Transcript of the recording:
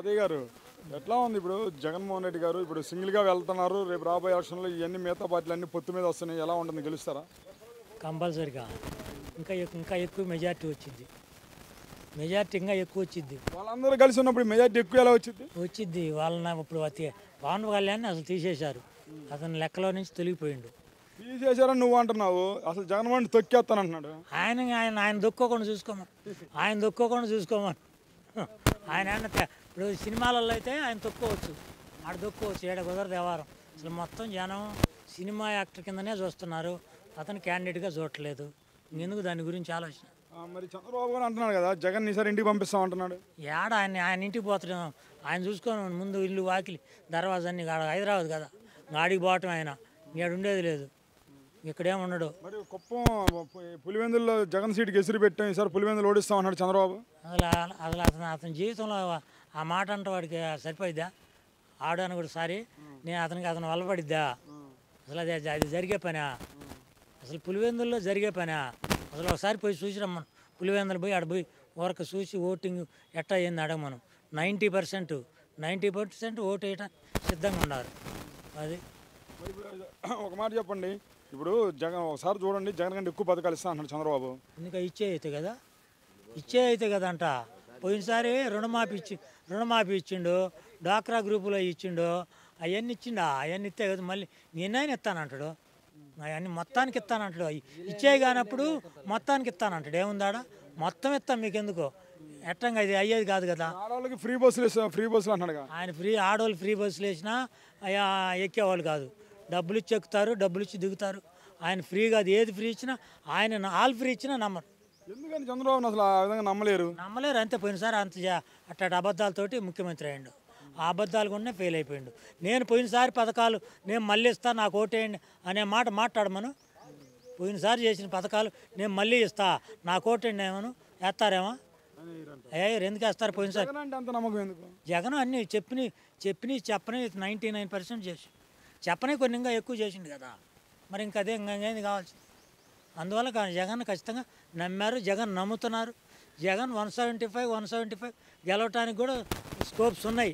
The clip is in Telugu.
అదే గారు ఎట్లా ఉంది ఇప్పుడు జగన్మోహన్ రెడ్డి గారు ఇప్పుడు సింగిల్గా వెళ్తున్నారు, రేపు రాబోయే ఎలక్షన్లో ఇవన్నీ మిగతా పార్టీలు అన్ని పొత్తు మీద వస్తున్నాయి, ఎలా ఉంటుంది, గెలుస్తారా? కంపల్సరిగా ఇంకా ఎక్కువ మెజార్టీ వచ్చింది. మెజార్టీ ఇంకా ఎక్కువ వచ్చింది. వాళ్ళందరూ కలిసి ఉన్నప్పుడు మెజార్టీ ఎక్కువ ఎలా వచ్చింది వాళ్ళని ఇప్పుడు పవన్ కళ్యాణ్ అసలు తీసేశారు. అతను లెక్కలో నుంచి తొలగిపోయిండు. తీసేశారని నువ్వు అంటున్నావు, అసలు జగన్మోహన్ తొక్కేస్తాను అంటున్నాడు. ఆయన దొక్కోకుండా చూసుకోమని ఆయన ఇప్పుడు సినిమాలలో అయితే ఆయన తొక్కోవచ్చు, ఆడ దొక్కోవచ్చు, ఏడ కుదరదు వ్యవహారం. అసలు మొత్తం జనం సినిమా యాక్టర్ కిందనే చూస్తున్నారు, అతను క్యాండిడేట్గా చూడట్లేదు. ఇంకెందుకు దాని గురించి ఆలోచన. మరి చంద్రబాబు గారు అంటున్నాడు కదా, జగన్ ఈసారి ఇంటికి పంపిస్తాం అంటున్నాడు. ఏడ ఆయన ఇంటికి పోతాడు, ఆయన చూసుకొని ముందు ఇల్లు వాకిలి దర్వాజా అన్ని హైదరాబాద్ కదా, గాడికి పోవటం ఆయన ఇక్కడ ఉండేది లేదు, ఇక్కడేం ఉండడు. మరి కుప్పం పులివెందుల్లో జగన్ సీటుకి ఎసురు పెట్టాం, ఈసారి పులివెందులు ఓడిస్తాం అన్నాడు చంద్రబాబు. అసలు అతని జీవితంలో ఆ మాట అంటే వాడికి సరిపోయిద్దా? ఆడని కూడా సారి నేను అతను వల్లబడిద్దా? అసలు అది జరిగే పనా? అసలు పులివెందుల్లో జరిగే పనా? అసలు ఒకసారి పోయి చూసి రమ్మను, పులివెందులు పోయి ఆడ పోయి ఊరక చూసి ఓటింగ్ ఎట్టా అయ్యింది అడగమను. 90% ఓటు వేయటం సిద్ధంగా ఉన్నారు. అది ఒక మాట చెప్పండి, ఇప్పుడు జగన్ ఒకసారి చూడండి, జగన్ కంటే ఎక్కువ పథకాలు ఇస్తా అన్నాడు చంద్రబాబు. ఇంకా ఇచ్చే అయితే కదా అంట. పోయినసారి రుణమాఫీ ఇచ్చిండు, డ్వాక్రా గ్రూపులో ఇచ్చిండు, అవన్నీ ఇచ్చిండా? అవన్నీ ఇస్తే కదా మళ్ళీ నేనైనా ఇస్తానంటాడు, అవన్నీ మొత్తానికి ఇస్తానంటాడు. ఇచ్చేవి కానప్పుడు మొత్తానికి ఇస్తానంటాడు. ఏముందాడా? మొత్తం ఇస్తాం మీకు ఎందుకు, ఎట్టంగా ఇది అయ్యేది కాదు కదా. ఆడవాళ్ళకి ఫ్రీ బస్సులు అన్నాడు ఆయన. ఆడవాళ్ళు ఫ్రీ బస్సులు వేసినా ఎక్కేవాళ్ళు కాదు, డబ్బులు ఇచ్చి ఎక్కుతారు, డబ్బులు ఇచ్చి దిగుతారు. ఆయన ఫ్రీగా అది ఏది ఫ్రీ ఇచ్చినా, ఆయన ఆల్ ఫ్రీ ఇచ్చినా నమ్మరు. ఎందుకని చంద్రబాబు అసలు ఆ విధంగా నమ్మలేరు? అంతే. పోయినసారి అట్టటి అబద్ధాలతోటి ముఖ్యమంత్రి అయ్యిండు, ఆ అబద్ధాలు కూడా ఫెయిల్ అయిపోయిండు. నేను పోయినసారి పథకాలు నేను మళ్ళీ ఇస్తాను, నాకు ఓటేయండి అనే మాట మాట్లాడమను. పోయినసారి చేసిన పథకాలు నేను మళ్ళీ ఇస్తా, నాకు ఓటేయండి ఏమను వేస్తారేమో? ఎందుకు వేస్తారు? పోయినసారి జగన్ అన్నీ చెప్పని 99% చేసి చెప్పని కొన్ని ఇంకా ఎక్కువ చేసిండు కదా, మరి ఇంకా అదే ఇంకేంది కావాల్సింది. అందువల్ల జగన్ ఖచ్చితంగా నమ్మారు, జగన్ నమ్ముతున్నారు. జగన్ 175 గెలవటానికి కూడా స్కోప్స్ ఉన్నాయి.